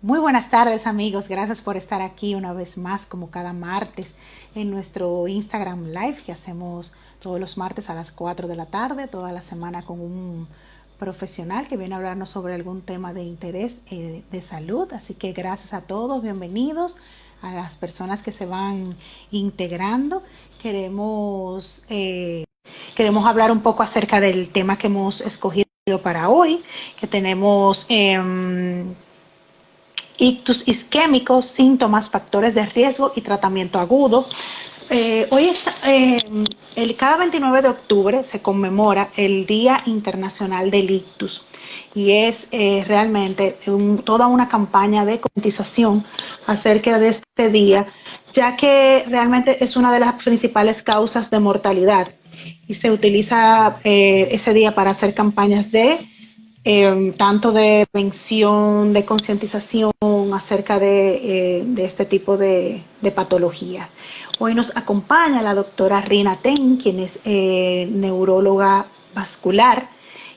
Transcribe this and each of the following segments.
Muy buenas tardes amigos, gracias por estar aquí una vez más como cada martes en nuestro Instagram Live que hacemos todos los martes a las 4 de la tarde, toda la semana con un profesional que viene a hablarnos sobre algún tema de interés de salud. Así que gracias a todos, bienvenidos a las personas que se van integrando. Queremos hablar un poco acerca del tema que hemos escogido para hoy, que tenemos ictus isquémicos, síntomas, factores de riesgo y tratamiento agudo. Cada 29 de octubre se conmemora el Día Internacional del Ictus y es realmente toda una campaña de concientización acerca de este día, ya que realmente es una de las principales causas de mortalidad y se utiliza ese día para hacer campañas tanto de prevención, de concientización acerca de este tipo de patología. Hoy nos acompaña la doctora Rina Ten, quien es neuróloga vascular.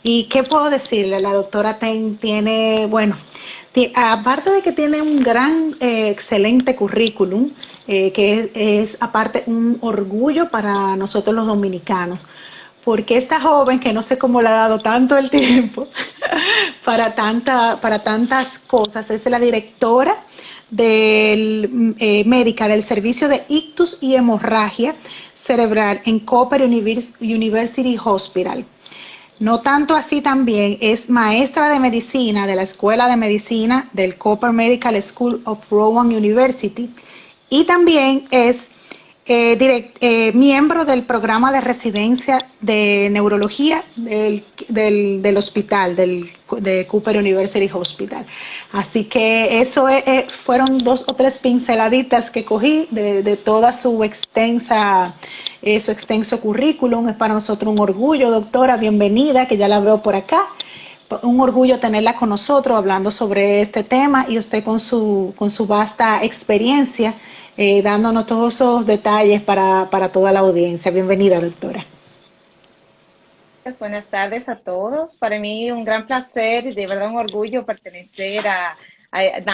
¿Y qué puedo decirle? La doctora Ten tiene, bueno, aparte de que tiene un gran, excelente currículum, que es aparte un orgullo para nosotros los dominicanos, porque esta joven que no sé cómo le ha dado tanto el tiempo para tantas cosas, es la directora médica del servicio de ictus y hemorragia cerebral en Cooper University Hospital. No tanto así, también es maestra de medicina de la Escuela de Medicina del Cooper Medical School of Rowan University y también es miembro del programa de residencia de neurología del hospital, de Cooper University Hospital. Así que fueron dos o tres pinceladitas que cogí de toda su extenso currículum. Es para nosotros un orgullo, doctora, bienvenida, que ya la veo por acá. Un orgullo tenerla con nosotros hablando sobre este tema y usted con su vasta experiencia dándonos todos esos detalles para toda la audiencia. Bienvenida, doctora. Buenas tardes a todos. Para mí un gran placer y de verdad un orgullo pertenecer a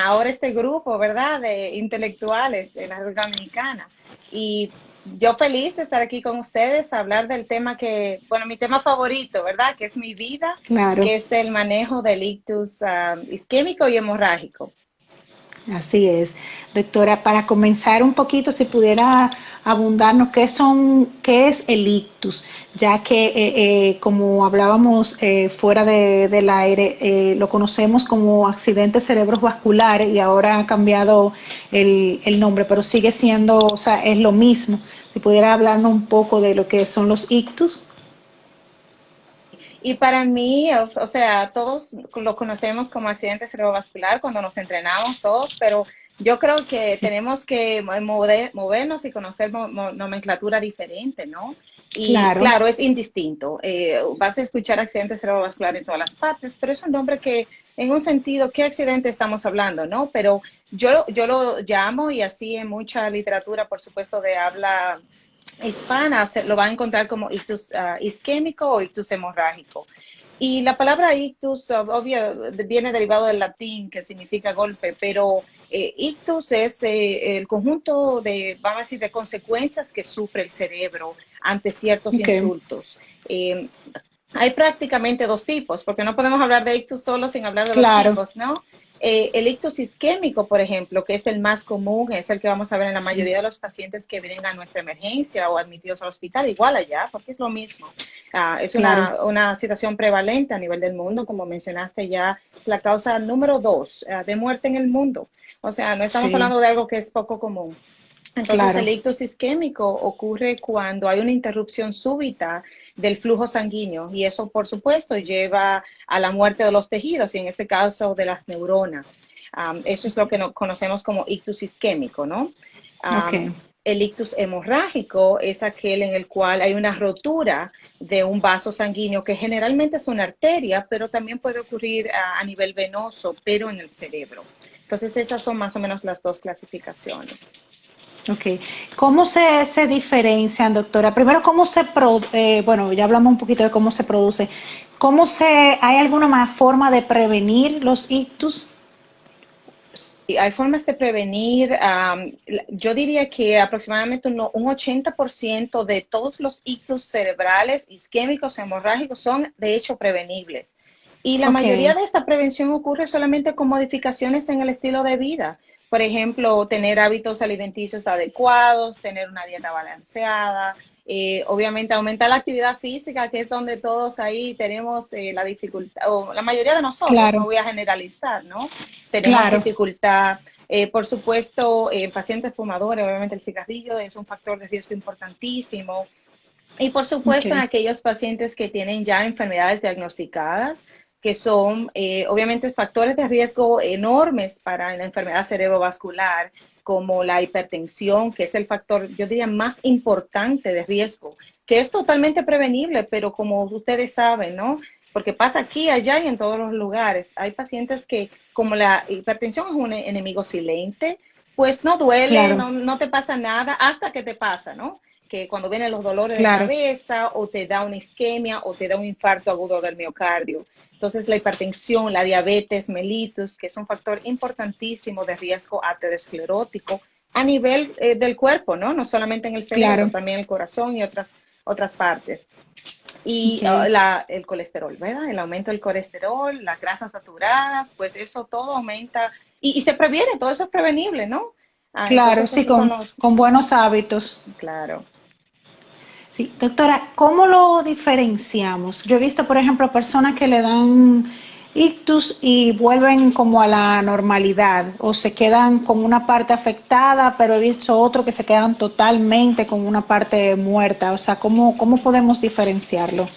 ahora este grupo, ¿verdad?, de intelectuales en la República Dominicana. Y yo feliz de estar aquí con ustedes a hablar del tema mi tema favorito, ¿verdad?, que es mi vida, Claro. que es el manejo del ictus isquémico y hemorrágico. Así es. Doctora, para comenzar un poquito, si pudiera abundarnos qué es el ictus, ya que como hablábamos fuera del aire, lo conocemos como accidente cerebrovascular y ahora ha cambiado el nombre, pero sigue siendo, o sea, es lo mismo. Si pudiera hablarnos un poco de lo que son los ictus. Y para mí, o sea, todos lo conocemos como accidente cerebrovascular cuando nos entrenamos todos, pero yo creo que Sí. tenemos que movernos y conocer nomenclatura diferente, ¿no? Y Claro. claro, es indistinto. Vas a escuchar accidente cerebrovascular en todas las partes, pero es un nombre que, en un sentido, ¿qué accidente estamos hablando, no? Pero yo lo llamo, y así en mucha literatura, por supuesto, de habla hispana, lo va a encontrar como ictus isquémico o ictus hemorrágico. Y la palabra ictus, obvio, viene derivado del latín, que significa golpe, pero ictus es el conjunto vamos a decir, de consecuencias que sufre el cerebro ante ciertos Okay. insultos. Hay prácticamente dos tipos, porque no podemos hablar de ictus solo sin hablar de los Claro. tipos, ¿no? El ictus isquémico, por ejemplo, que es el más común, es el que vamos a ver en la Sí. mayoría de los pacientes que vienen a nuestra emergencia o admitidos al hospital, igual allá, porque es lo mismo. Es Claro. una situación prevalente a nivel del mundo, como mencionaste ya, es la causa número 2 de muerte en el mundo. O sea, no estamos Sí. hablando de algo que es poco común. Entonces, Claro. el ictus isquémico ocurre cuando hay una interrupción súbita del flujo sanguíneo y eso, por supuesto, lleva a la muerte de los tejidos y en este caso de las neuronas. Eso es lo que conocemos como ictus isquémico, ¿no? Um, Okay. el ictus hemorrágico es aquel en el cual hay una rotura de un vaso sanguíneo que generalmente es una arteria, pero también puede ocurrir a nivel venoso, pero en el cerebro. Entonces, esas son más o menos las dos clasificaciones. Ok. ¿Cómo se diferencian, doctora? Primero, bueno, ya hablamos un poquito de cómo se produce. ¿Hay alguna más forma de prevenir los ictus? Y hay formas de prevenir. Yo diría que aproximadamente un 80% de todos los ictus cerebrales, isquémicos, hemorrágicos son de hecho prevenibles. Y la Ok, mayoría de esta prevención ocurre solamente con modificaciones en el estilo de vida. Por ejemplo, tener hábitos alimenticios adecuados, tener una dieta balanceada, obviamente aumentar la actividad física, que es donde todos ahí tenemos la dificultad, o la mayoría de nosotros, no claro, voy a generalizar, ¿no? Tenemos claro. dificultad. Por supuesto, pacientes fumadores, obviamente el cigarrillo es un factor de riesgo importantísimo. Y por supuesto, en Ok, aquellos pacientes que tienen ya enfermedades diagnosticadas, que son obviamente factores de riesgo enormes para la enfermedad cerebrovascular, como la hipertensión, que es el factor, yo diría, más importante de riesgo, que es totalmente prevenible, pero como ustedes saben, ¿no? Porque pasa aquí, allá y en todos los lugares. Hay pacientes que, como la hipertensión es un enemigo silente, pues no duele, claro, no te pasa nada hasta que te pasa, ¿no? Que cuando vienen los dolores de claro, cabeza o te da una isquemia o te da un infarto agudo del miocardio. Entonces, la hipertensión, la diabetes mellitus, que es un factor importantísimo de riesgo aterosclerótico a nivel del cuerpo, ¿no? No solamente en el cerebro, claro. también el corazón y otras partes. Y Ok, el colesterol, ¿verdad? El aumento del colesterol, las grasas saturadas, pues eso todo aumenta y se previene, todo eso es prevenible, ¿no? claro, Entonces, sí, esos son los, con buenos hábitos. claro. Sí, doctora, ¿cómo lo diferenciamos? Yo he visto, por ejemplo, personas que le dan ictus y vuelven como a la normalidad o se quedan con una parte afectada, pero he visto otros que se quedan totalmente con una parte muerta. O sea, ¿cómo podemos diferenciarlo?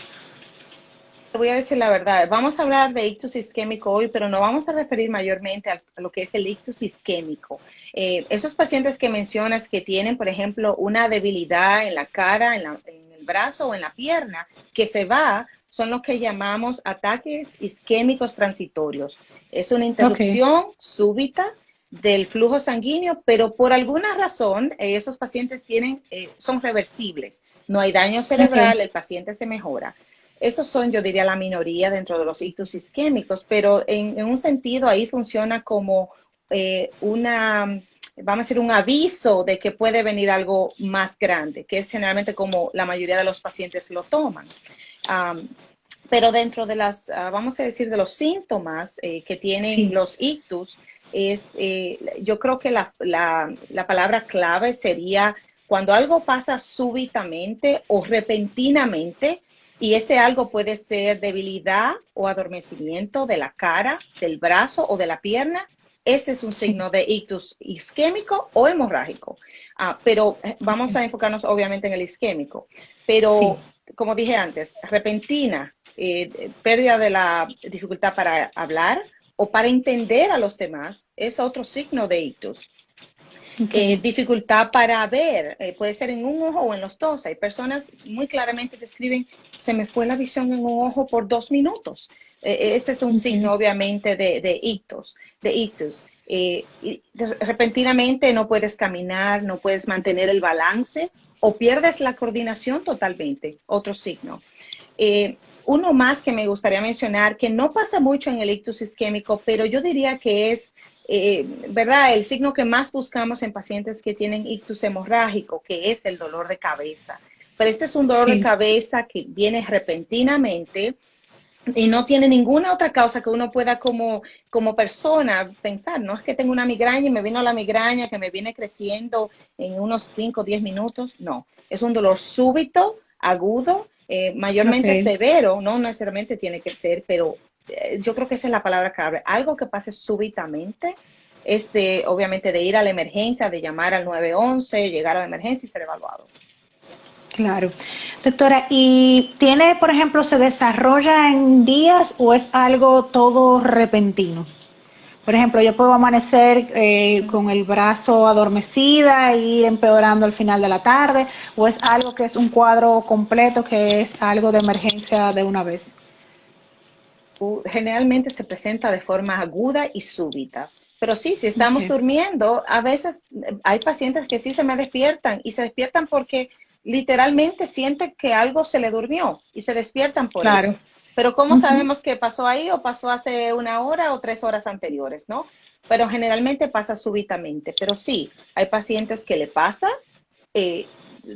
Te voy a decir la verdad, vamos a hablar de ictus isquémico hoy, pero no vamos a referir mayormente a lo que es el ictus isquémico. Esos pacientes que mencionas que tienen, por ejemplo, una debilidad en la cara, en el brazo o en la pierna, que se va, son los que llamamos ataques isquémicos transitorios. Es una Ok, interrupción súbita del flujo sanguíneo, pero por alguna razón esos pacientes son reversibles. No hay daño ok, cerebral, el paciente se mejora. Esos son, yo diría, la minoría dentro de los ictus isquémicos, pero en un sentido ahí funciona como vamos a decir, un aviso de que puede venir algo más grande, que es generalmente como la mayoría de los pacientes lo toman. Um, pero dentro de vamos a decir, de los síntomas que tienen sí, los ictus, yo creo que la palabra clave sería cuando algo pasa súbitamente o repentinamente, y ese algo puede ser debilidad o adormecimiento de la cara, del brazo o de la pierna. Ese es un sí, signo de ictus isquémico o hemorrágico. Pero vamos a ok, enfocarnos obviamente en el isquémico. sí, Pero, como dije antes, repentina, pérdida de la dificultad para hablar o para entender a los demás, es otro signo de ictus. ok, Dificultad para ver, puede ser en un ojo o en los dos. Hay personas muy claramente describen, se me fue la visión en un ojo por 2 minutos. Ese es un signo, ok. obviamente, de ictus. Repentinamente no puedes caminar, no puedes mantener el balance o pierdes la coordinación totalmente, otro signo. Uno más que me gustaría mencionar, que no pasa mucho en el ictus isquémico, pero yo diría que es, ¿verdad? El signo que más buscamos en pacientes que tienen ictus hemorrágico, que es el dolor de cabeza. Pero este es un dolor de Sí, cabeza que viene repentinamente y no tiene ninguna otra causa que uno pueda como persona pensar, no es que tengo una migraña y me vino la migraña que me viene creciendo en unos 5 o 10 minutos, no, es un dolor súbito, agudo, mayormente ok. severo, no necesariamente tiene que ser, pero yo creo que esa es la palabra clave, algo que pase súbitamente, obviamente de ir a la emergencia, de llamar al 911, llegar a la emergencia y ser evaluado. Claro. Doctora, ¿y tiene, por ejemplo, se desarrolla en días o es algo todo repentino? Por ejemplo, yo puedo amanecer con el brazo adormecida e ir empeorando al final de la tarde, o es algo que es un cuadro completo, que es algo de emergencia de una vez. Generalmente se presenta de forma aguda y súbita. Pero sí, si estamos Okay. durmiendo, a veces hay pacientes que sí se me despiertan y se despiertan porque literalmente sienten que algo se le durmió y se despiertan por Claro, eso. Pero ¿cómo Ujú. sabemos que pasó ahí o pasó hace 1 hora o 3 horas anteriores, ¿no? Pero generalmente pasa súbitamente. Pero sí, hay pacientes que le pasa, eh,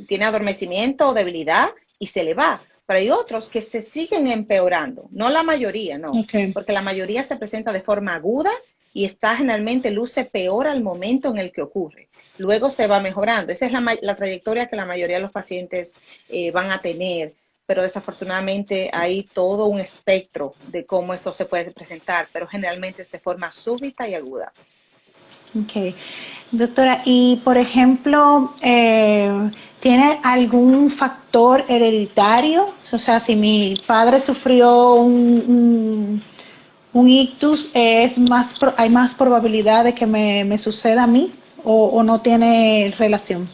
tiene adormecimiento o debilidad y se le va. Pero hay otros que se siguen empeorando, no la mayoría, no, Okay. porque la mayoría se presenta de forma aguda y está generalmente luce peor al momento en el que ocurre. Luego se va mejorando. Esa es la trayectoria que la mayoría de los pacientes van a tener, pero desafortunadamente hay todo un espectro de cómo esto se puede presentar, pero generalmente es de forma súbita y aguda. Okay. Doctora, y por ejemplo, ¿tiene algún factor hereditario? O sea, si mi padre sufrió un ictus, ¿hay más probabilidad de que me suceda a mí o no tiene relación?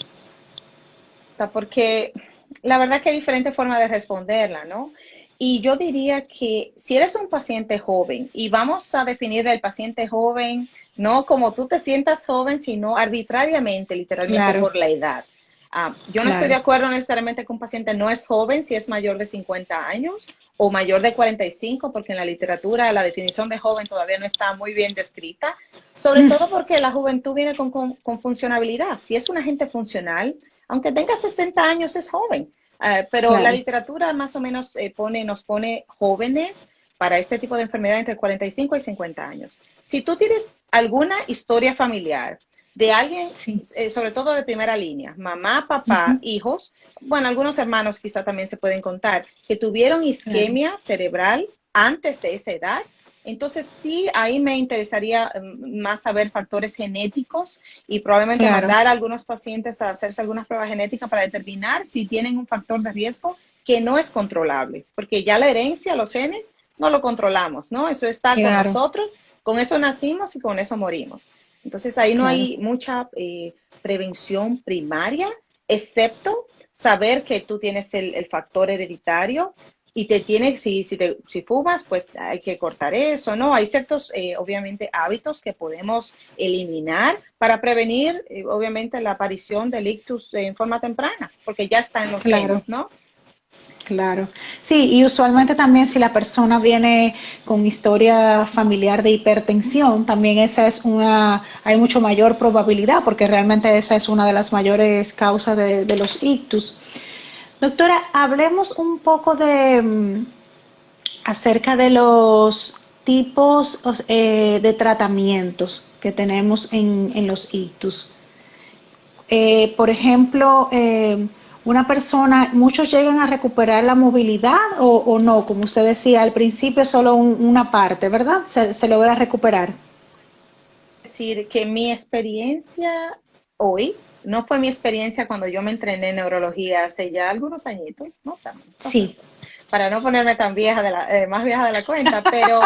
Porque la verdad que hay diferentes formas de responderla, ¿no? Y yo diría que si eres un paciente joven, y vamos a definir el paciente joven, no como tú te sientas joven, sino arbitrariamente, literalmente Claro, por la edad. Yo no estoy de claro. acuerdo necesariamente que un paciente no es joven si es mayor de 50 años o mayor de 45, porque en la literatura la definición de joven todavía no está muy bien descrita, sobre todo porque la juventud viene con funcionabilidad. Si es una gente funcional, aunque tenga 60 años, es joven. Pero la Claro, literatura más o menos nos pone jóvenes para este tipo de enfermedad entre 45 y 50 años. Si tú tienes alguna historia familiar de alguien, sí. sobre todo de primera línea, mamá, papá, Ujú. hijos, bueno, algunos hermanos quizá también se pueden contar, que tuvieron Claro, isquemia cerebral antes de esa edad, entonces sí, ahí me interesaría más saber factores genéticos y probablemente claro, mandar a algunos pacientes a hacerse algunas pruebas genéticas para determinar si tienen un factor de riesgo que no es controlable, porque ya la herencia, los genes, no lo controlamos, ¿no? Eso está con claro, nosotros, con eso nacimos y con eso morimos. Entonces ahí no claro. hay mucha prevención primaria, excepto saber que tú tienes el factor hereditario y te tiene, si fumas, pues hay que cortar eso, ¿no? Hay ciertos, obviamente, hábitos que podemos eliminar para prevenir, obviamente, la aparición del ictus en forma temprana, porque ya está en los Claro. genes, ¿no? Claro. Sí, y usualmente también si la persona viene con historia familiar de hipertensión, también hay mucho mayor probabilidad, porque realmente esa es una de las mayores causas de los ictus. Doctora, hablemos un poco acerca de los tipos de tratamientos que tenemos en los ictus. Por ejemplo, una persona, muchos llegan a recuperar la movilidad o no, como usted decía, al principio solo una parte, ¿verdad? Se logra recuperar. Decir que mi experiencia hoy no fue mi experiencia cuando yo me entrené en neurología hace ya algunos añitos, no tantos, Sí, para no ponerme tan vieja más vieja de la cuenta, pero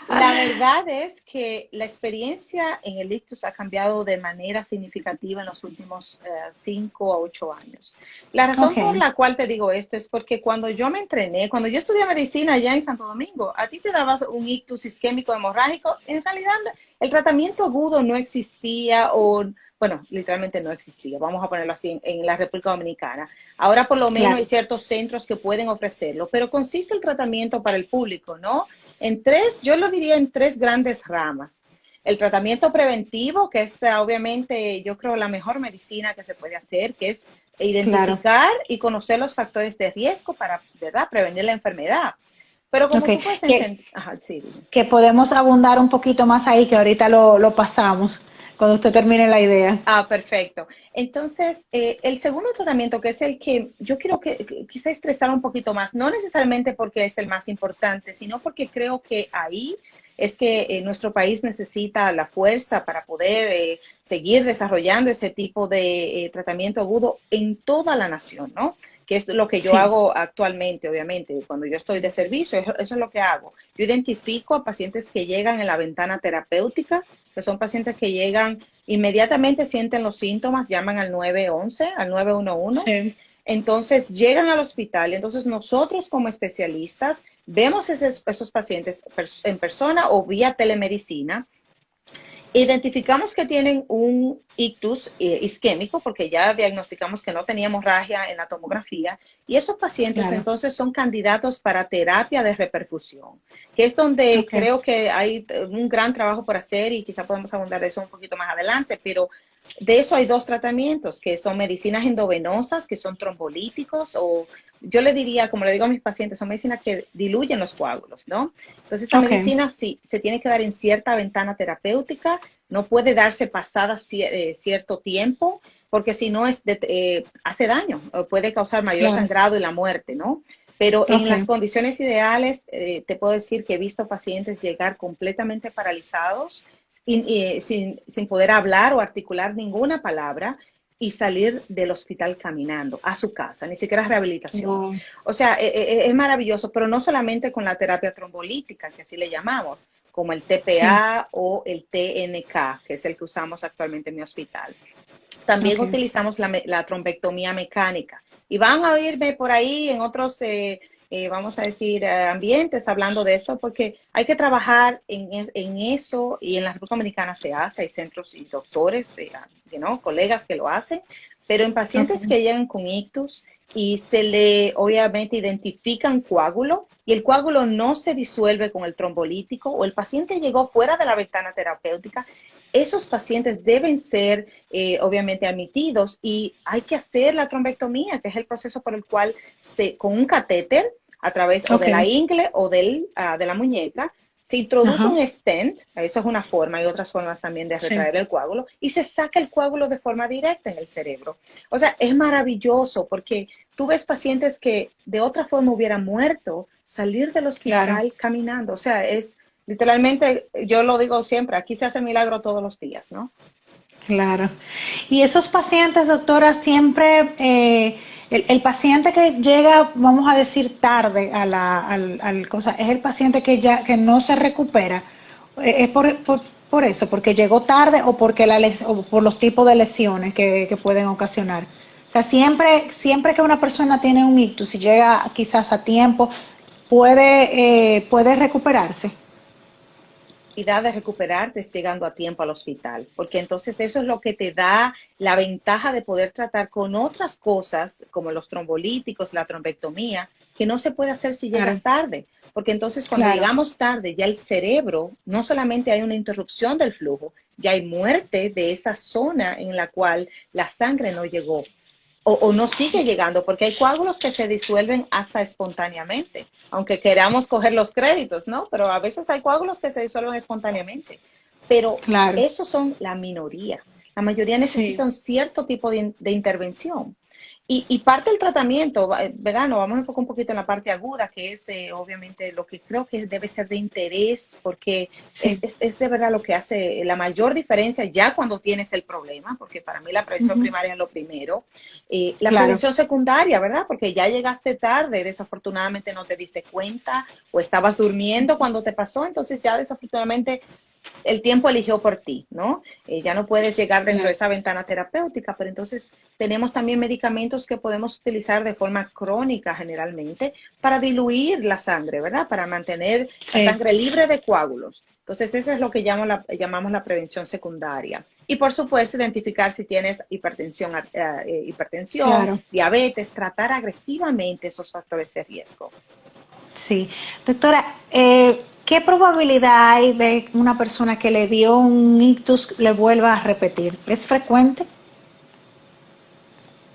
la verdad es que la experiencia en el ictus ha cambiado de manera significativa en los últimos 5 a 8 años. La razón por ok, la cual te digo esto es porque cuando yo me entrené, cuando yo estudié medicina allá en Santo Domingo, a ti te dabas un ictus isquémico hemorrágico, en realidad el tratamiento agudo no existía o, bueno, literalmente no existía, vamos a ponerlo así, en la República Dominicana. Ahora por lo menos hay claro, ciertos centros que pueden ofrecerlo, pero consiste el tratamiento para el público, ¿no? En tres, yo lo diría en tres grandes ramas. El tratamiento preventivo, que es obviamente, yo creo, la mejor medicina que se puede hacer, que es claro. identificar y conocer los factores de riesgo para, ¿verdad?, prevenir la enfermedad. Pero Ok, como tú puedes que, entender, ajá, sí, dime. que podemos abundar un poquito más ahí, que ahorita lo pasamos, cuando usted termine la idea. Perfecto. Entonces, el segundo tratamiento, que es el que yo quiero que quise expresar un poquito más, no necesariamente porque es el más importante, sino porque creo que ahí es que nuestro país necesita la fuerza para poder seguir desarrollando ese tipo de tratamiento agudo en toda la nación, ¿no? Que es lo que yo Sí, hago actualmente, obviamente, cuando yo estoy de servicio, eso es lo que hago. Yo identifico a pacientes que llegan en la ventana terapéutica, que son pacientes que llegan inmediatamente sienten los síntomas, llaman al 911, al 911. sí, Entonces llegan al hospital. Entonces nosotros como especialistas vemos esos pacientes en persona o vía telemedicina Identificamos que tienen un ictus isquémico porque ya diagnosticamos que no tenía hemorragia en la tomografía y esos pacientes Claro. entonces son candidatos para terapia de reperfusión, que es donde Ok. creo que hay un gran trabajo por hacer y quizá podemos abundar de eso un poquito más adelante, pero de eso hay dos tratamientos, que son medicinas endovenosas, que son trombolíticos o yo le diría, como le digo a mis pacientes, son medicinas que diluyen los coágulos, ¿no? Entonces, esa Ok. medicina sí se tiene que dar en cierta ventana terapéutica, no puede darse pasada cierto tiempo, porque si no hace daño, o puede causar mayor Claro. sangrado y la muerte, ¿no? Pero en Ok. las condiciones ideales, te puedo decir que he visto pacientes llegar completamente paralizados, sin poder hablar o articular ninguna palabra, y salir del hospital caminando a su casa, ni siquiera rehabilitación. Wow. O sea, es maravilloso, pero no solamente con la terapia trombolítica, que así le llamamos, como el Sí. TPA o el TNK, que es el que usamos actualmente en mi hospital. También Ok. utilizamos la trombectomía mecánica. Y van a oírme por ahí en otros, vamos a decir, ambientes hablando de esto, porque hay que trabajar en eso y en la República Dominicana se hace, hay centros y doctores, colegas que lo hacen, pero en Ok. pacientes que llegan con ictus y se le obviamente identifica un coágulo y el coágulo no se disuelve con el trombolítico o el paciente llegó fuera de la ventana terapéutica, esos pacientes deben ser obviamente admitidos y hay que hacer la trombectomía, que es el proceso por el cual con un catéter a través o Ok. de la ingle o de la muñeca se introduce Ajá. un stent, eso es una forma, hay otras formas también de Sí. retraer el coágulo, y se saca el coágulo de forma directa en el cerebro. O sea, es maravilloso porque tú ves pacientes que de otra forma hubieran muerto, salir del Claro. hospital caminando. O sea, es literalmente, yo lo digo siempre, aquí se hace milagro todos los días, ¿no? Claro. Y esos pacientes, doctora, siempre, el paciente que llega, vamos a decir, tarde al cosa, es el paciente que ya que no se recupera. Es por eso, porque llegó tarde o porque o por los tipos de lesiones que pueden ocasionar. O sea, siempre que una persona tiene un ictus y llega quizás a tiempo, puede recuperarse. De recuperarte es llegando a tiempo al hospital, porque entonces eso es lo que te da la ventaja de poder tratar con otras cosas como los trombolíticos, la trombectomía, que no se puede hacer si Claro, llegas tarde, porque entonces cuando claro, llegamos tarde ya el cerebro, no solamente hay una interrupción del flujo, ya hay muerte de esa zona en la cual la sangre no llegó o no sigue llegando, porque hay coágulos que se disuelven hasta espontáneamente, aunque queramos coger los créditos, ¿no? Pero a veces hay coágulos que se disuelven espontáneamente, pero claro. esos son la minoría. La mayoría Sí, necesitan cierto tipo de intervención. Y parte del tratamiento, ¿verdad? Nos vamos a enfocar un poquito en la parte aguda, que es obviamente lo que creo que debe ser de interés, porque sí. es de verdad lo que hace la mayor diferencia ya cuando tienes el problema, porque para mí la prevención Ujú. primaria es lo primero. La Claro, prevención secundaria, ¿verdad? Porque ya llegaste tarde, desafortunadamente no te diste cuenta o estabas durmiendo cuando te pasó, entonces ya desafortunadamente el tiempo eligió por ti, ¿no? Ya no puedes llegar dentro de claro. esa ventana terapéutica, pero entonces tenemos también medicamentos que podemos utilizar de forma crónica generalmente para diluir la sangre, ¿verdad? Para mantener la Sí, sangre libre de coágulos. Entonces, eso es lo que llamamos la prevención secundaria. Y por supuesto, identificar si tienes hipertensión, claro. diabetes, tratar agresivamente esos factores de riesgo. Sí. Doctora, ¿qué probabilidad hay de una persona que le dio un ictus le vuelva a repetir? ¿Es frecuente?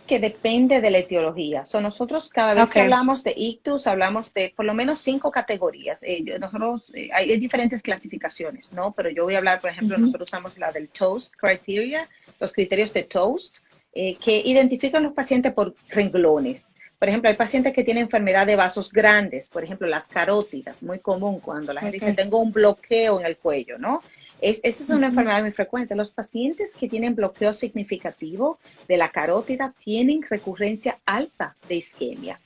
Que depende de la etiología. Nosotros cada vez Ok, que hablamos de ictus, hablamos de por lo menos 5 categorías. Hay diferentes clasificaciones, ¿no? Pero yo voy a hablar, por ejemplo, ujú, nosotros usamos la del TOAST criteria, los criterios de TOAST, que identifican los pacientes por renglones. Por ejemplo, hay pacientes que tienen enfermedad de vasos grandes, por ejemplo, las carótidas, muy común cuando la gente ok, dice, tengo un bloqueo en el cuello, ¿no? Esa es una ujú, enfermedad muy frecuente. Los pacientes que tienen bloqueo significativo de la carótida tienen recurrencia alta de isquemia.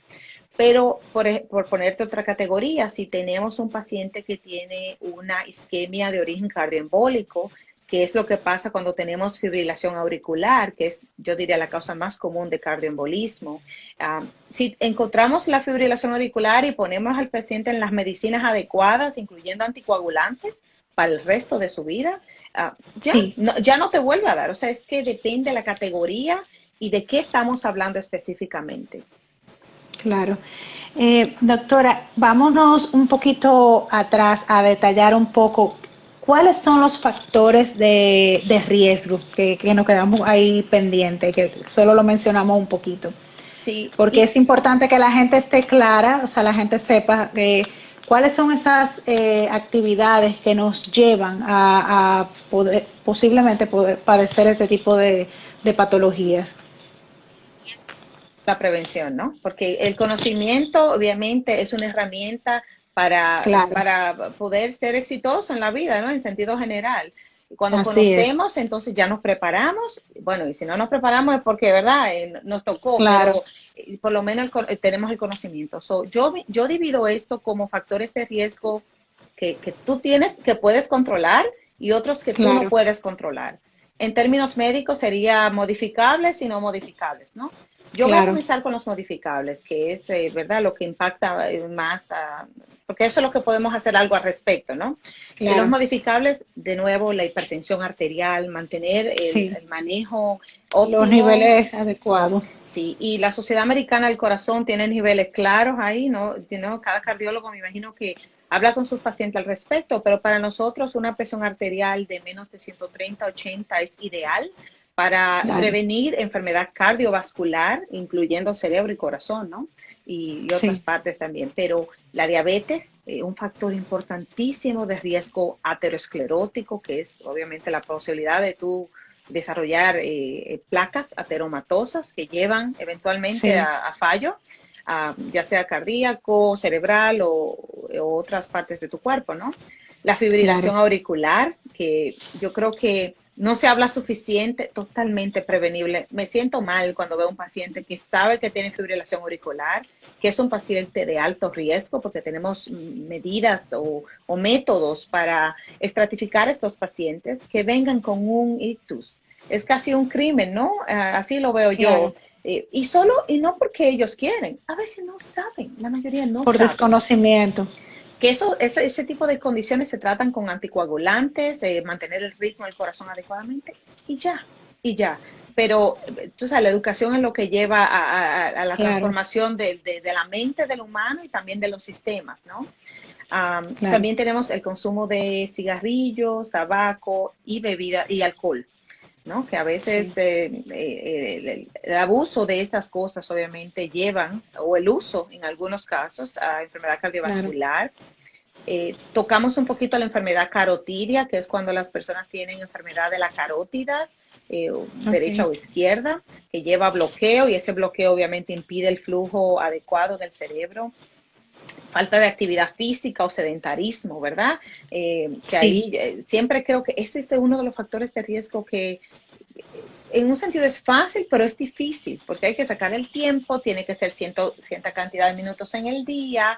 Pero por ponerte otra categoría, si tenemos un paciente que tiene una isquemia de origen cardioembólico, que es lo que pasa cuando tenemos fibrilación auricular, que es, yo diría, la causa más común de cardioembolismo. Si encontramos la fibrilación auricular y ponemos al paciente en las medicinas adecuadas, incluyendo anticoagulantes, para el resto de su vida, Sí, ya no te vuelve a dar. O sea, es que depende de la categoría y de qué estamos hablando específicamente. claro. Doctora, vámonos un poquito atrás a detallar un poco cuáles son los factores de riesgo que nos quedamos ahí pendientes, que solo lo mencionamos un poquito. Sí, Porque es importante que la gente esté clara, o sea, la gente sepa cuáles son esas actividades que nos llevan a poder, posiblemente poder padecer este tipo de patologías. la prevención, ¿no? Porque el conocimiento obviamente es una herramienta Claro, para poder ser exitoso en la vida, ¿no? En sentido general. Y cuando así es, conocemos, entonces ya nos preparamos. Bueno, y si no nos preparamos es porque, ¿verdad? Nos tocó, claro, pero por lo menos tenemos el conocimiento. Yo divido esto como factores de riesgo que tú tienes, que puedes controlar y otros que tú no claro, puedes controlar. En términos médicos sería modificables y no modificables, ¿no? Yo voy a claro, comenzar con los modificables, que es, ¿verdad?, lo que impacta más, porque eso es lo que podemos hacer algo al respecto, ¿no? Los claro, modificables, de nuevo, la hipertensión arterial, mantener sí, el manejo los óptimo. niveles adecuados, Sí, y la Sociedad Americana del Corazón tiene niveles claros ahí, ¿no? Cada cardiólogo me imagino que habla con sus pacientes al respecto, pero para nosotros una presión arterial de menos de 130/80 es ideal para claro, prevenir enfermedad cardiovascular, incluyendo cerebro y corazón, ¿no? Y otras sí, partes también. Pero la diabetes, un factor importantísimo de riesgo aterosclerótico, que es obviamente la posibilidad de tú desarrollar placas ateromatosas que llevan eventualmente sí, a fallo, ya sea cardíaco, cerebral o otras partes de tu cuerpo, ¿no? La claro, fibrilación auricular, que yo creo que no se habla suficiente, totalmente prevenible. Me siento mal cuando veo un paciente que sabe que tiene fibrilación auricular, que es un paciente de alto riesgo, porque tenemos medidas o métodos para estratificar a estos pacientes que vengan con un ictus. Es casi un crimen, ¿no? Así lo veo yo. claro. Y no porque ellos quieren, a veces no saben, la mayoría no Por saben desconocimiento, que ese tipo de condiciones se tratan con anticoagulantes, mantener el ritmo del corazón adecuadamente y ya, y ya. Pero, tú sabes, la educación es lo que lleva a la claro, transformación de la mente del humano y también de los sistemas, ¿no? claro, También tenemos el consumo de cigarrillos, tabaco y bebida y alcohol, ¿no? Que a sí, veces el abuso de estas cosas obviamente llevan, o el uso en algunos casos, a enfermedad claro, cardiovascular. Tocamos un poquito la enfermedad carotidia, que es cuando las personas tienen enfermedad de la carótidas, derecha ok, o izquierda, que lleva bloqueo y ese bloqueo obviamente impide el flujo adecuado del cerebro. Falta de actividad física o sedentarismo, ¿verdad? Que sí, ahí siempre creo que ese es uno de los factores de riesgo que en un sentido es fácil, pero es difícil, porque hay que sacar el tiempo, tiene que ser cierta cantidad de minutos en el día,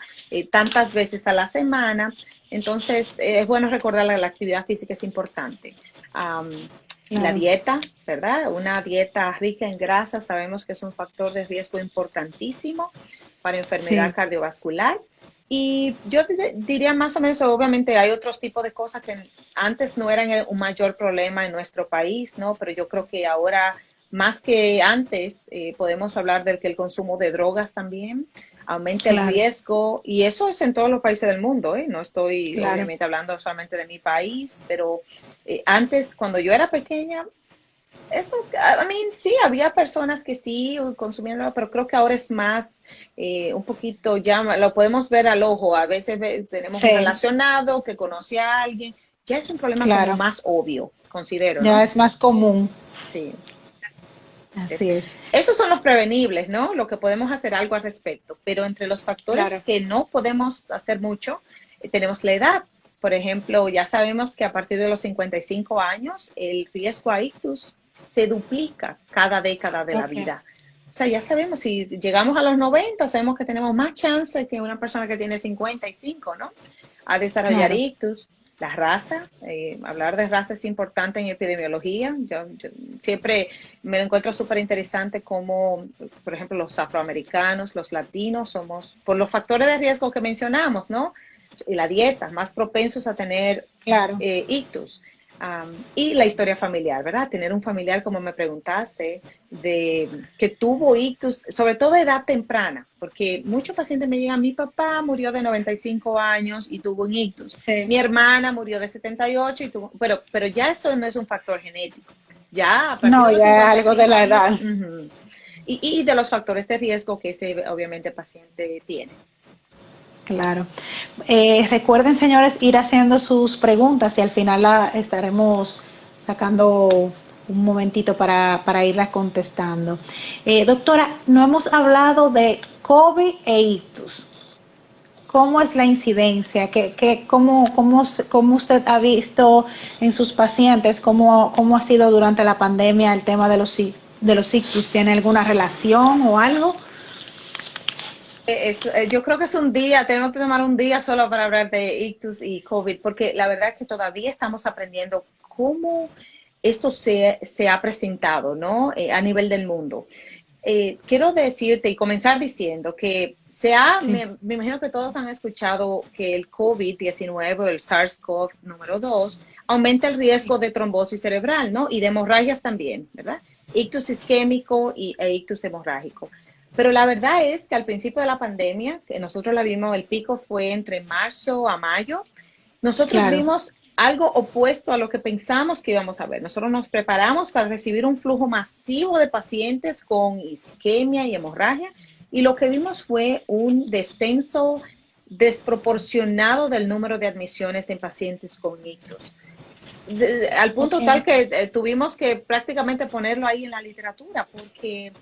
tantas veces a la semana. Entonces, es bueno recordar que la actividad física es importante. La claro, dieta, ¿verdad? Una dieta rica en grasa, sabemos que es un factor de riesgo importantísimo para enfermedad sí, cardiovascular. Y yo diría más o menos, obviamente hay otros tipos de cosas que antes no eran un mayor problema en nuestro país, ¿no? Pero yo creo que ahora, más que antes, podemos hablar del que el consumo de drogas también aumenta el claro, riesgo, y eso es en todos los países del mundo, ¿eh? No estoy claro, obviamente hablando solamente de mi país, pero antes, cuando yo era pequeña, eso, sí, había personas que sí consumían, pero creo que ahora es más, un poquito, ya lo podemos ver al ojo. A veces tenemos un sí, relacionado que conoce a alguien, ya es un problema como claro, más obvio, considero, ya ¿no? es más común, Sí. así es, Esos son los prevenibles, ¿no? Lo que podemos hacer algo al respecto. Pero entre los factores claro, que no podemos hacer mucho, tenemos la edad. Por ejemplo, ya sabemos que a partir de los 55 años el riesgo a ictus se duplica cada década de la ok, vida. O sea, ya sabemos, si llegamos a los 90, sabemos que tenemos más chance que una persona que tiene 55, ¿no? A desarrollar claro, ictus. La raza, hablar de raza es importante en epidemiología. Yo siempre me lo encuentro súper interesante como, por ejemplo, los afroamericanos, los latinos, somos, por los factores de riesgo que mencionamos, ¿no? Y la dieta, más propensos a tener claro, ictus. Y la historia familiar, ¿verdad? Tener un familiar, como me preguntaste, que tuvo ictus, sobre todo de edad temprana, porque muchos pacientes me llegan, mi papá murió de 95 años y tuvo un ictus. Sí. Mi hermana murió de 78 y tuvo, pero ya eso no es un factor genético. Ya a partir No, de los ya es algo de 55 la años, edad. y de los factores de riesgo que ese obviamente paciente tiene. Claro. Recuerden, señores, ir haciendo sus preguntas y al final la estaremos sacando un momentito para irlas contestando. Doctora, no hemos hablado de COVID e ictus. ¿Cómo es la incidencia? ¿Cómo usted ha visto en sus pacientes? ¿Cómo ha sido durante la pandemia el tema de los ictus? ¿Tiene alguna relación o algo? Yo creo que es un día, tenemos que tomar un día solo para hablar de ictus y COVID, porque la verdad es que todavía estamos aprendiendo cómo esto se ha presentado, ¿no? A nivel del mundo. Quiero decirte y comenzar diciendo que Sí. me imagino que todos han escuchado que el COVID-19 o el SARS-CoV número 2 aumenta el riesgo de trombosis cerebral, ¿no? Y de hemorragias también, ¿verdad? Ictus isquémico e ictus hemorrágico. Pero la verdad es que al principio de la pandemia, que nosotros la vimos, el pico fue entre marzo a mayo, nosotros Claro. vimos algo opuesto a lo que pensamos que íbamos a ver. Nosotros nos preparamos para recibir un flujo masivo de pacientes con isquemia y hemorragia y lo que vimos fue un descenso desproporcionado del número de admisiones en pacientes con ictus. Al punto Okay. tal que tuvimos que prácticamente ponerlo ahí en la literatura, porque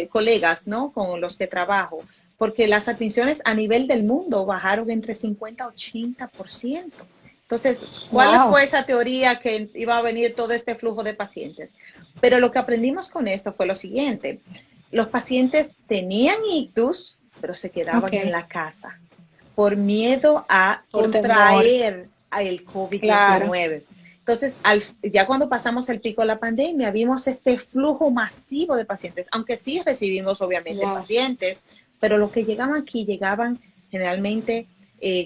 colegas, ¿no? Con los que trabajo, porque las admisiones a nivel del mundo bajaron entre 50 y 80%. Entonces, ¿cuál Wow. fue esa teoría que iba a venir todo este flujo de pacientes? Pero lo que aprendimos con esto fue lo siguiente. Los pacientes tenían ictus, pero se quedaban en Okay. la casa por miedo a Por temor. contraer el Claro. COVID-19. Entonces, ya cuando pasamos el pico de la pandemia, vimos este flujo masivo de pacientes, aunque sí recibimos obviamente Wow. pacientes, pero los que llegaban aquí llegaban generalmente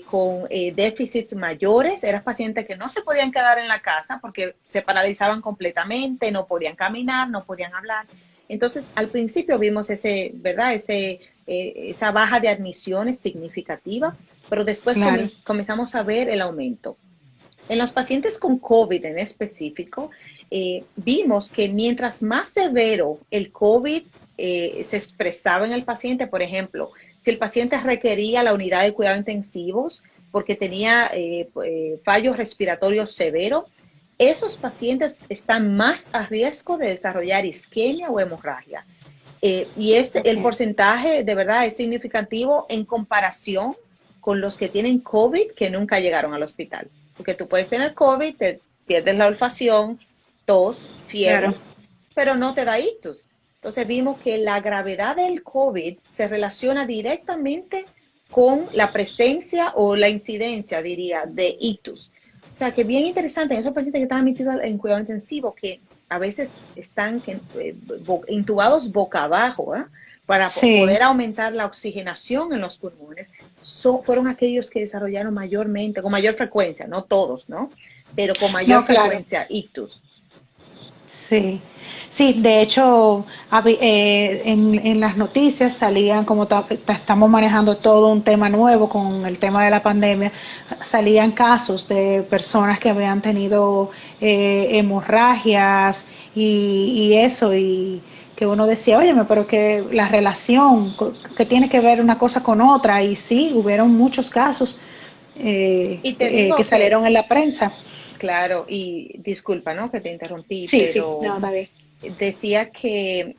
con déficits mayores, eran pacientes que no se podían quedar en la casa porque se paralizaban completamente, no podían caminar, no podían hablar. Entonces, al principio vimos ¿verdad? Esa baja de admisiones significativa, pero después Claro. comenzamos a ver el aumento. En los pacientes con COVID en específico, vimos que mientras más severo el COVID se expresaba en el paciente, por ejemplo, si el paciente requería la unidad de cuidado intensivos porque tenía fallo respiratorio severo, esos pacientes están más a riesgo de desarrollar isquemia o hemorragia. El Okay. porcentaje de verdad es significativo en comparación con los que tienen COVID que nunca llegaron al hospital. Porque tú puedes tener COVID, te pierdes la olfacción, tos, Claro. fiebre, pero no te da ictus. Entonces vimos que la gravedad del COVID se relaciona directamente con la presencia o la incidencia, diría, de ictus. O sea, que bien interesante, en esos pacientes que están admitidos en cuidado intensivo, que a veces están intubados boca abajo, para Sí. poder aumentar la oxigenación en los pulmones, fueron aquellos que desarrollaron mayormente, con mayor frecuencia, no todos, ¿no? Pero con mayor No, claro. frecuencia, ictus. Sí, sí, de hecho, en las noticias salían, como estamos manejando todo un tema nuevo con el tema de la pandemia, salían casos de personas que habían tenido hemorragias y eso, y que uno decía, óyeme, pero que la relación, que tiene que ver una cosa con otra, y sí, hubieron muchos casos Y te que digo que, salieron en la prensa. claro, y disculpa, ¿no? Que te interrumpí, Sí, sí, pero no, está bien. decía que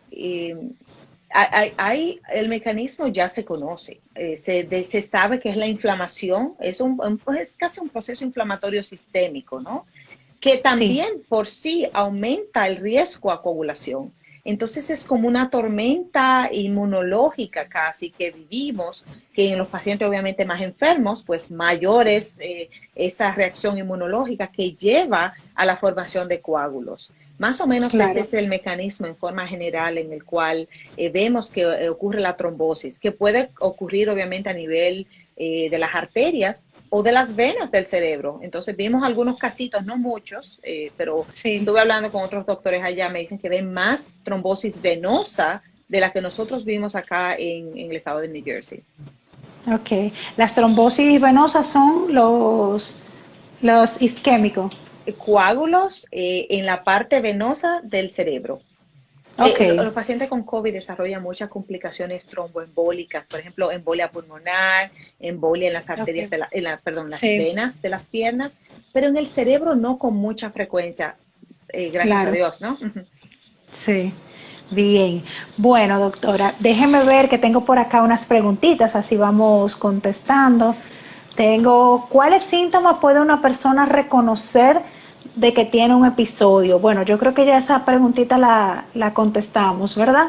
el mecanismo ya se conoce, se sabe que es la inflamación, es casi un proceso inflamatorio sistémico, ¿no? Que Sí, también por sí aumenta el riesgo a coagulación. Entonces es como una tormenta inmunológica casi que vivimos, que en los pacientes obviamente más enfermos, pues mayor es esa reacción inmunológica que lleva a la formación de coágulos. Más o menos ese claro. es el mecanismo en forma general en el cual vemos que ocurre la trombosis, que puede ocurrir obviamente a nivel de las arterias o de las venas del cerebro. Entonces vimos algunos casitos, no muchos, pero Sí. estuve hablando con otros doctores allá, me dicen que ven más trombosis venosa de la que nosotros vimos acá en el estado de New Jersey. Ok. Las trombosis venosas son los isquémicos. Coágulos en la parte venosa del cerebro. Ok. Los pacientes con COVID desarrollan muchas complicaciones tromboembólicas, por ejemplo, embolia pulmonar, embolia en las arterias, Okay. las Sí, venas de las piernas, pero en el cerebro no con mucha frecuencia, gracias a claro. Dios, ¿no? Sí. Bien. Bueno, doctora, déjeme ver que tengo por acá unas preguntitas, así vamos contestando. ¿Cuáles síntomas puede una persona reconocer de que tiene un episodio? Bueno, yo creo que ya esa preguntita la contestamos, ¿verdad?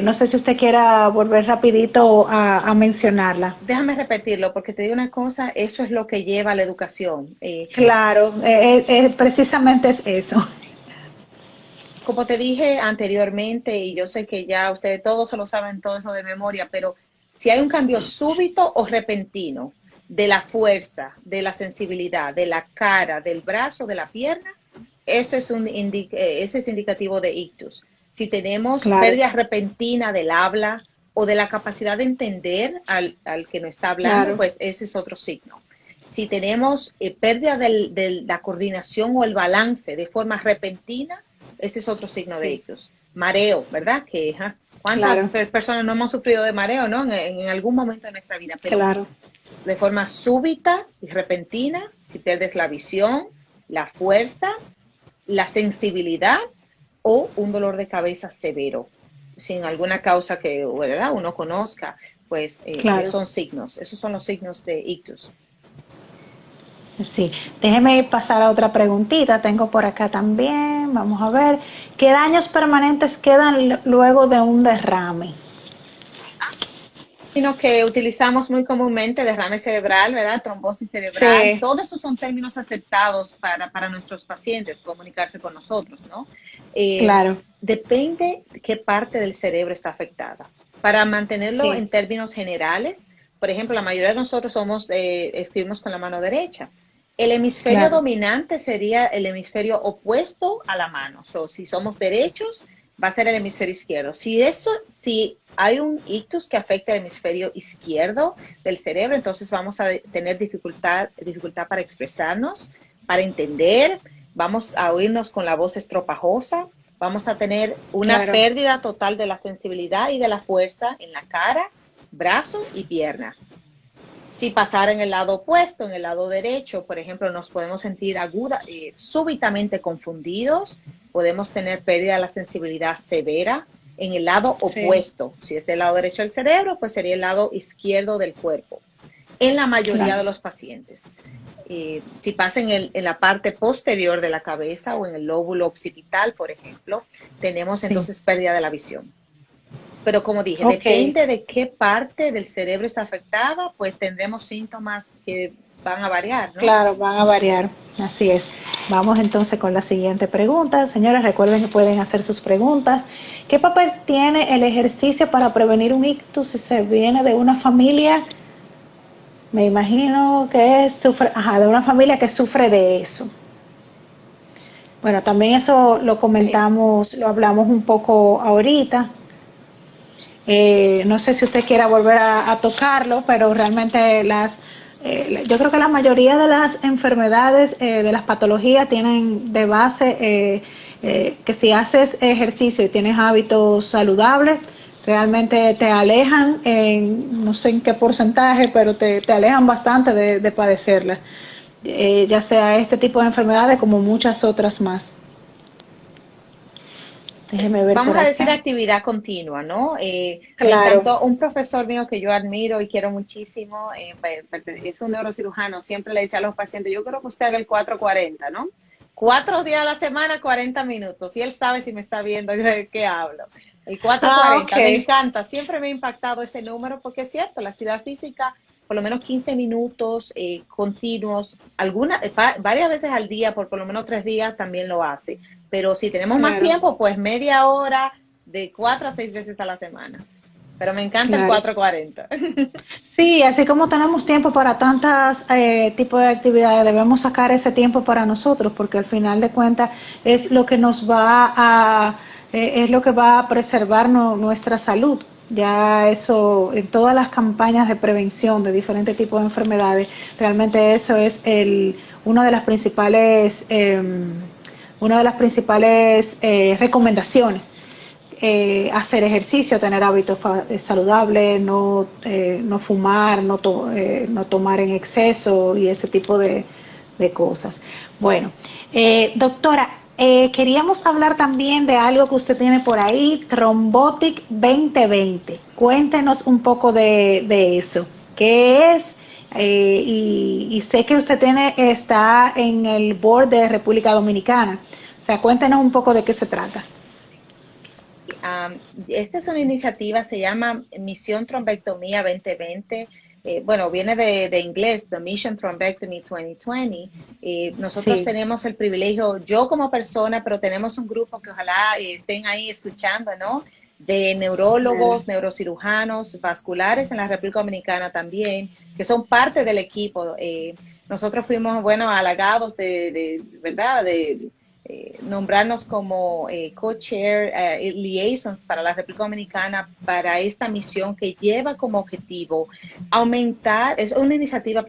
No sé si usted quiera volver rapidito a mencionarla. Déjame repetirlo, porque te digo una cosa, eso es lo que lleva a la educación. Claro, precisamente es eso. Como te dije anteriormente, y yo sé que ya ustedes todos se lo saben todo eso de memoria, pero si hay un cambio súbito o repentino de la fuerza, de la sensibilidad, de la cara, del brazo, de la pierna, eso es indicativo de ictus. Si tenemos Claro, pérdida repentina del habla o de la capacidad de entender al que nos está hablando, claro, pues ese es otro signo. Si tenemos pérdida de la coordinación o el balance de forma repentina, ese es otro signo de sí, ictus. Mareo, ¿verdad? ¿Cuántas claro, personas no hemos sufrido de mareo, ¿no? En algún momento de nuestra vida, pero claro, de forma súbita y repentina, si pierdes la visión, la fuerza, la sensibilidad o un dolor de cabeza severo, sin alguna causa que, ¿verdad?, uno conozca, pues claro. esos son los signos de ictus. Sí, déjeme pasar a otra preguntita. Tengo por acá también. Vamos a ver. ¿Qué daños permanentes quedan luego de un derrame? Sino que utilizamos muy comúnmente derrame cerebral, ¿verdad? Trombosis cerebral. Sí, Todos esos son términos aceptados para nuestros pacientes comunicarse con nosotros, ¿no? claro, Depende de qué parte del cerebro está afectada. Para mantenerlo sí, en términos generales, por ejemplo, la mayoría de nosotros escribimos con la mano derecha. El hemisferio claro, dominante sería el hemisferio opuesto a la mano. Si somos derechos, va a ser el hemisferio izquierdo. Si hay un ictus que afecta el hemisferio izquierdo del cerebro, entonces vamos a tener dificultad para expresarnos, para entender, vamos a oírnos con la voz estropajosa, vamos a tener una claro, pérdida total de la sensibilidad y de la fuerza en la cara, brazos y pierna. Si pasara en el lado opuesto, en el lado derecho, por ejemplo, nos podemos sentir súbitamente confundidos, podemos tener pérdida de la sensibilidad severa. En el lado sí, opuesto, si es del lado derecho del cerebro, pues sería el lado izquierdo del cuerpo, en la mayoría claro, de los pacientes. Si pasa en la parte posterior de la cabeza o en el lóbulo occipital, por ejemplo, tenemos sí. entonces pérdida de la visión. Pero como dije, Ok, depende de qué parte del cerebro está afectada, pues tendremos síntomas que van a variar, ¿no? claro, van a variar. Así es. Vamos entonces con la siguiente pregunta. Señores, recuerden que pueden hacer sus preguntas. ¿Qué papel tiene el ejercicio para prevenir un ictus si se viene de una familia? Me imagino que de una familia que sufre de eso. Bueno, también eso lo Sí. comentamos, lo hablamos un poco ahorita. No sé si usted quiera volver a tocarlo, pero realmente yo creo que la mayoría de las enfermedades, de las patologías, tienen de base que si haces ejercicio y tienes hábitos saludables, realmente te alejan, no sé en qué porcentaje, pero te alejan bastante de padecerlas, ya sea este tipo de enfermedades como muchas otras más. Déjeme ver Vamos por a decir acá. actividad continua, ¿no? Me Claro, encantó un profesor mío que yo admiro y quiero muchísimo, es un neurocirujano, siempre le dice a los pacientes, yo creo que usted haga el 440, ¿no? 4 días a la semana, 40 minutos, y él sabe si me está viendo de qué hablo. El ok. 440, me encanta, siempre me ha impactado ese número porque es cierto, la actividad física, por lo menos 15 minutos continuos, varias veces al día, por lo menos 3 días, también lo hace. Pero si tenemos más Claro. tiempo, pues media hora de 4 a 6 veces a la semana. pero me encanta el Claro. 4:40. Sí, así como tenemos tiempo para tantas tipos de actividades, debemos sacar ese tiempo para nosotros, porque al final de cuentas es lo que nos va a, es lo que va a preservar nuestra salud. Ya eso, en todas las campañas de prevención de diferentes tipos de enfermedades, realmente eso es una de las principales, recomendaciones, hacer ejercicio, tener hábitos saludables, no fumar, no tomar en exceso y ese tipo de cosas. Bueno, doctora, queríamos hablar también de algo que usted tiene por ahí, Thrombotic 2020. Cuéntenos un poco de eso. ¿Qué es? Y sé que usted está en el board de República Dominicana. O sea, cuéntenos un poco de qué se trata. Esta es una iniciativa, se llama Misión Trombectomía 2020. Bueno, viene de inglés, The Mission Thrombectomy 2020. Nosotros Sí, tenemos el privilegio, yo como persona, pero tenemos un grupo que ojalá estén ahí escuchando, ¿no? De claro. neurólogos, neurocirujanos, vasculares en la República Dominicana también, que son parte del equipo. Nosotros fuimos, bueno, halagados ¿verdad? De nombrarnos como co-chair liaisons para la República Dominicana para esta misión que lleva como objetivo aumentar, es una iniciativa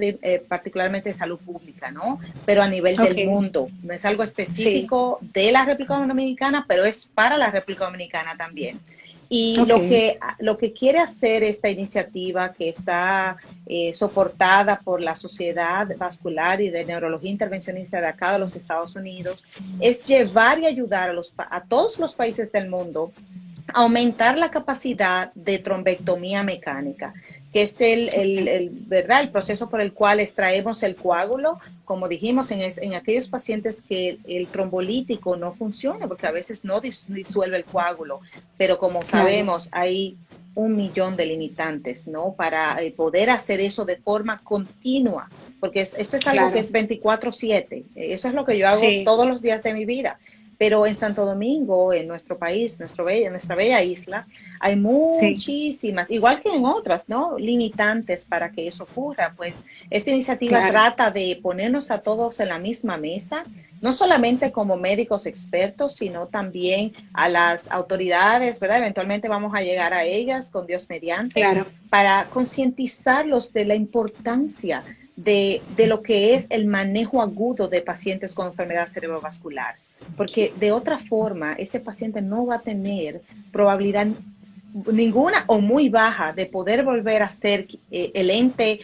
particularmente de salud pública, ¿no? Pero a nivel del Ok, mundo, no es algo sí, específico de la República Dominicana, pero es para la República Dominicana también. Y ok, lo que quiere hacer esta iniciativa, que está soportada por la Sociedad Vascular y de Neurología Intervencionista de acá de los Estados Unidos, es llevar y ayudar a todos los países del mundo a aumentar la capacidad de trombectomía mecánica, que es ok, ¿verdad? El proceso por el cual extraemos el coágulo, como dijimos, en aquellos pacientes que el trombolítico no funciona, porque a veces no disuelve el coágulo, pero como claro, sabemos, hay 1 millón de limitantes, ¿no? Para poder hacer eso de forma continua, porque esto es algo que claro, es 24/7. Eso es lo que yo hago sí, todos los días de mi vida. Pero en Santo Domingo, en nuestro país, nuestra bella isla, hay sí, muchísimas, igual que en otras, ¿no? Limitantes para que eso ocurra. Pues esta iniciativa claro, trata de ponernos a todos en la misma mesa, no solamente como médicos expertos, sino también a las autoridades, ¿verdad? Eventualmente vamos a llegar a ellas con Dios mediante, claro, para concientizarlos de la importancia de lo que es el manejo agudo de pacientes con enfermedad cerebrovascular, porque de otra forma ese paciente no va a tener probabilidad ninguna o muy baja de poder volver a ser el ente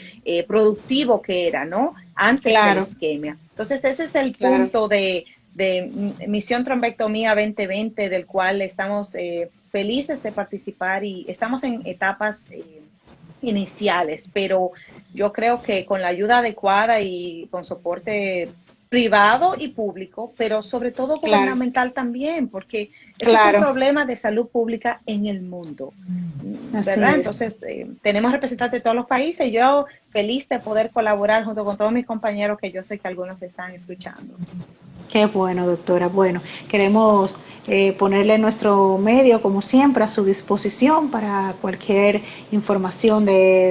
productivo que era, ¿no? Antes de la claro, isquemia. Entonces ese es el claro. punto de Misión Trombectomía 2020, del cual estamos felices de participar y estamos en etapas iniciales, pero yo creo que con la ayuda adecuada y con soporte privado y público, pero sobre todo Claro, gubernamental también, porque este es un claro, problema de salud pública en el mundo, así ¿verdad? es. Entonces, tenemos representantes de todos los países. Yo feliz de poder colaborar junto con todos mis compañeros, que yo sé que algunos están escuchando. Qué bueno, doctora. Bueno, queremos ponerle nuestro medio, como siempre, a su disposición para cualquier información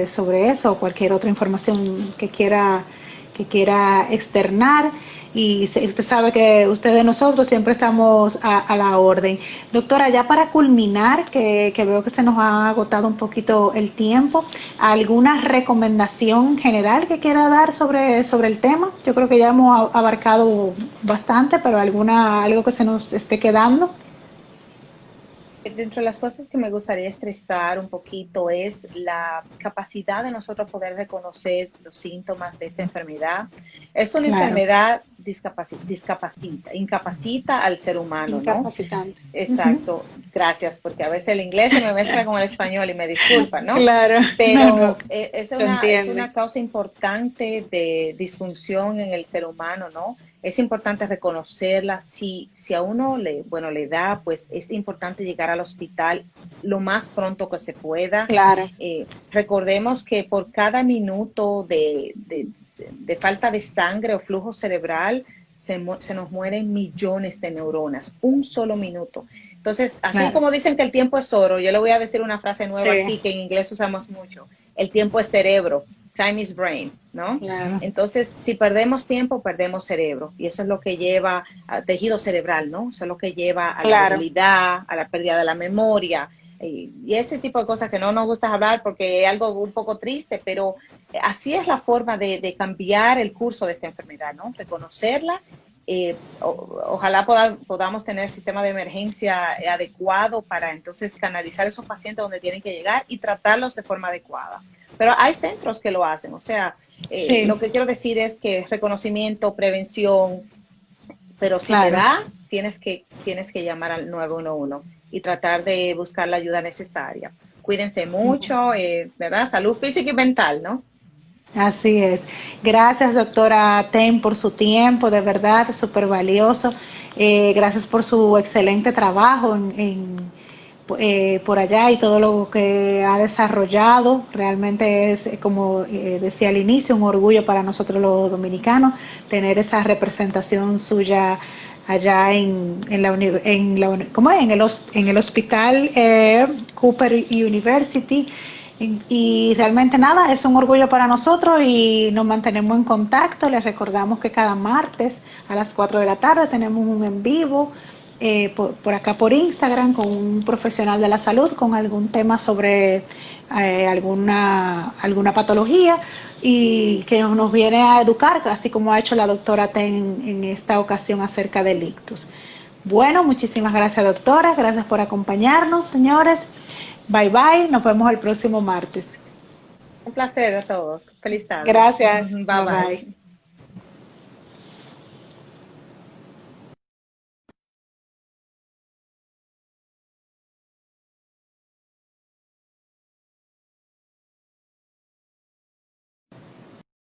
sobre eso o cualquier otra información que quiera externar. Y usted sabe que ustedes nosotros siempre estamos a la orden. Doctora, ya para culminar, que veo que se nos ha agotado un poquito el tiempo, ¿alguna recomendación general que quiera dar sobre el tema? Yo creo que ya hemos abarcado bastante, pero algo que se nos esté quedando. Dentro de las cosas que me gustaría estresar un poquito es la capacidad de nosotros poder reconocer los síntomas de esta enfermedad. Es una Claro, enfermedad incapacita al ser humano, ¿no? incapacitante. Ujú. Exacto, gracias, porque a veces el inglés se me mezcla con el español y me disculpa, ¿no? Claro, no, no, Pero se es entiende. una causa importante de disfunción en el ser humano, ¿no? Es importante reconocerla. Si a uno le da, pues es importante llegar al hospital lo más pronto que se pueda. Claro, Recordemos que por cada minuto de falta de sangre o flujo cerebral, se nos mueren millones de neuronas, un solo minuto. Entonces, así Claro. como dicen que el tiempo es oro, yo le voy a decir una frase nueva Sí. aquí que en inglés usamos mucho. El tiempo es cerebro. Time is brain, ¿no? Claro. Entonces, si perdemos tiempo, perdemos cerebro. Y eso es lo que lleva a tejido cerebral, ¿no? Eso es lo que lleva a la Claro. debilidad, a la pérdida de la memoria. Y este tipo de cosas que no nos gusta hablar porque es algo un poco triste, pero así es la forma de cambiar el curso de esta enfermedad, ¿no? Reconocerla. Ojalá podamos tener sistema de emergencia adecuado para entonces canalizar a esos pacientes donde tienen que llegar y tratarlos de forma adecuada. Pero hay centros que lo hacen, o sea, Sí, lo que quiero decir es que reconocimiento, prevención, pero si te claro. da, tienes que llamar al 911 y tratar de buscar la ayuda necesaria. Cuídense mucho, ¿verdad? Salud física y mental, ¿no? Así es. Gracias, doctora Ten, por su tiempo, de verdad, súper valioso. Gracias por su excelente trabajo por allá y todo lo que ha desarrollado. Realmente es, como decía al inicio, un orgullo para nosotros los dominicanos tener esa representación suya allá ¿cómo es? En el hospital Cooper University. Y realmente nada, es un orgullo para nosotros y nos mantenemos en contacto. Les recordamos que cada martes a las 4 de la tarde tenemos un en vivo por acá por Instagram con un profesional de la salud con algún tema sobre alguna patología y que nos viene a educar, así como ha hecho la doctora Ten en esta ocasión acerca del ictus. Bueno, muchísimas gracias, doctora. Gracias por acompañarnos, señores. Bye bye, nos vemos el próximo martes. Un placer a todos. Feliz tarde. Gracias, Bye bye bye. bye.